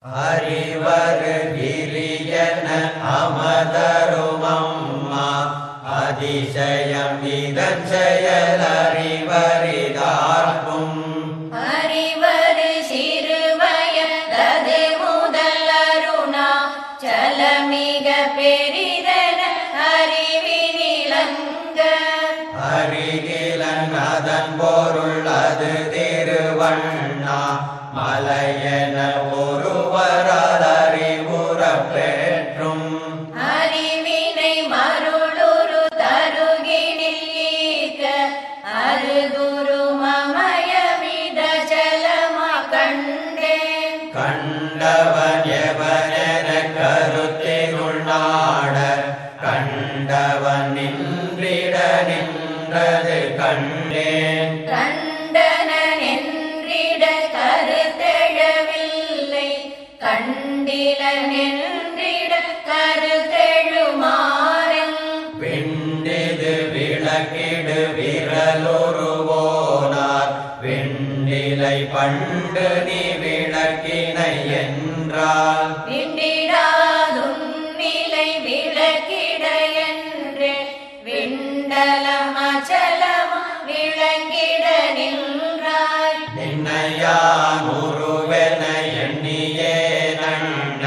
அறிவரு கிரியன அமதருமம்மா அதிசயம் இதன் செயல் அறிவரிதார்க்கும் அறிவரு சிறுவயதது முதல் அருணா சலமிக பெரிதன அறிவினிலங்க அறிகிலன் அதன் பொருள் அது திருவண்ணா மலையென ஒருவரால் அறிவுற பெற்றும் அறிவினை மருளுரு தருகினில் ஈர்க்க அருகுரு மமயமித ஜலமா கண்டேன் கண்டவன் எவனென கருத்தினுள் நாட கண்டவன் நின்றிட நின்றது கண்டேன் கண்டனன் என்றிட கருத்தெழவில்லை கண்டிலன் என்றிட கருத்தெழுமாறன் விண்டிது விளக்கிடு விரலுருவோனார் விண்டிலை பண்டு நீ விளக்கினை என்றால் விண்டிடாதும் நிலை விளக்கிட என்று விண்டலம் அச்சலம் விளங்கிட நின்றாய் நின்னையான் உருவென எண்ணியே நண்ண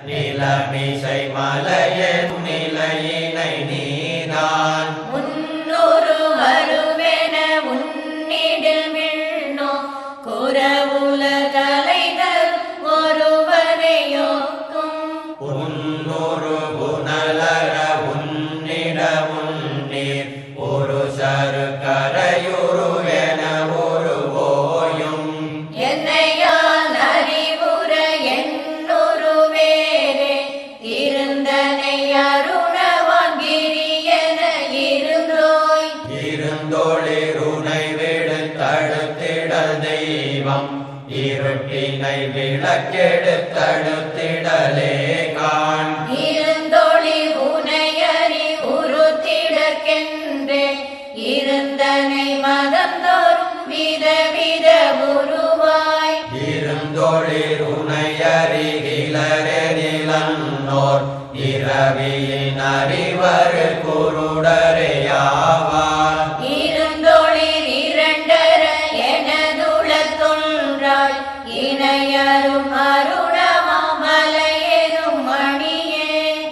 நிலமிசை மலையன் நிலையினை நீதான் முன்னொரு வருவென உன்னிடில் விண்ணோ குறவுல கலைதல் ஒருவனையோக்கும் உன்னொரு புனலர உன்னிட உன்னீர் ஒரு சரு கரையுருவென ஒரு ஓயும் என்னையால் அறிவுற என்னொரு வேறே இருந்தனை அருணவான் கிரியன இருந்தோய் இருந்தொளிருனை விடுத்தடுத்திடல் தெய்வம் இருட்டினை விளக்கெடுத்தடுத்திடலே காண் இருந்தொளி உனையறி உருத்திடற்கென்றே இருந்தனை மதந்தோறும் விதவித உருவாய் இருந்தொளிருனை அறிகிலரெனிலன்னோர் இரவியின் அறிவரு குருடரையாவார் இருந்தொளிர் இரண்டர எனதுளத் தொன்றாய் இணையரும் அருணமாமலையெனும் மணியே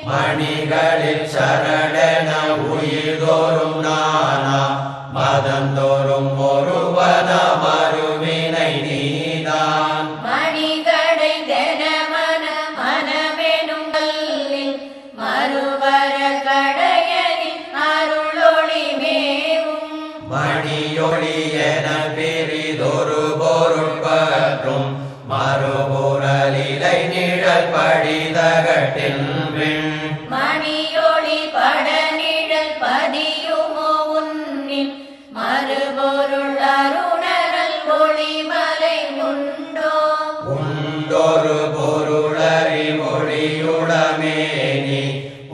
மணிகளில் சரணென உயிர்தோறும் நானா மதந்தோறும் ஒருவன மறுவினை நீதான் மணிகடை தெனமன மனமெனும் கல்லில் மறுவர கடையனின் அருளொளி மேவும் மணியொளி என பிரிதொரு பொருட்பற்றும் மறுபுறலிலை நிழல் படிதகட்டில் விண் மணியொளி படநிழல் பதியுமோ உன்னின் மறுபொருள் அருணரல் ஒளிமலை உண்டோ உண்டொரு பொருளறி மொழியுளமேனி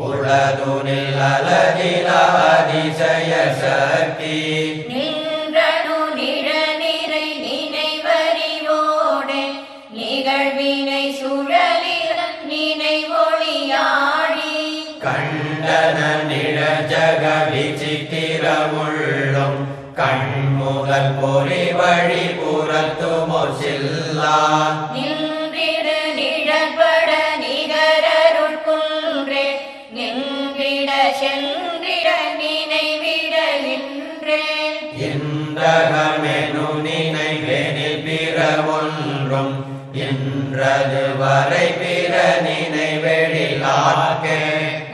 உளதுனில் அலகில அதிசய சக்தி நின்றனு நிழநிறை நினைவறிவோடே நிகழ்வினை சுழலில் நினைவொளியாடி கண்டன நிழஜக விசித்திரமுள்ளும் கண்முதல் பொறி வழி புறத்துமோ செல்லா நின்றிடு நிழற்பட நிகரருட்குன்றே நின்றிட சென்றிட நினைவிட நின்றே இன்றகமெனு நினைவெனில் பிற ஒன்றும் இன்றது வரை பிற நினைவெழிலாக்கே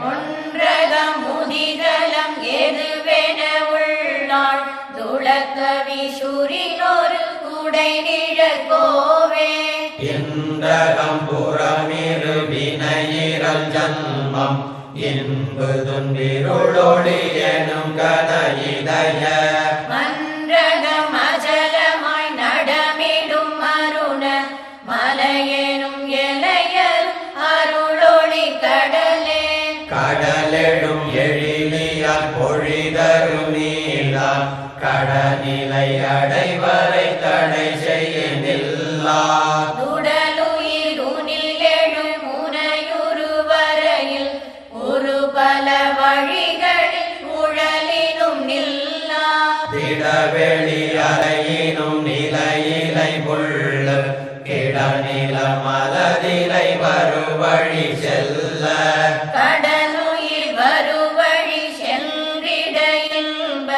ஒன்றகம் முதிதலம் எதுவென உள்ளாள் துளக்கவி சுரினொரு குடை நிழற்கோவே இன்றகம் புறமிரு வினையிரல் ஜன்மம் இன்பு துன்பிருளொளி எனும் கன இதய மன்றகம் அஜலமாய் நடமிடும் அருண மலையெனும் எலையரும் அருளொளி கடலே கடலெடும் எழிலியால் பொழிதரு நீலா கடநிலை அடைவரை தடை செய்ய நில்லா துடலுயிர் உனில் இடவெளி அறையினும் நிலையிலை புள்ளு கிடநில மலதிலை வருவழி செல்ல கடலுயிர் வருவழி சென்றிட இன்ப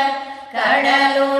கடலுயிர்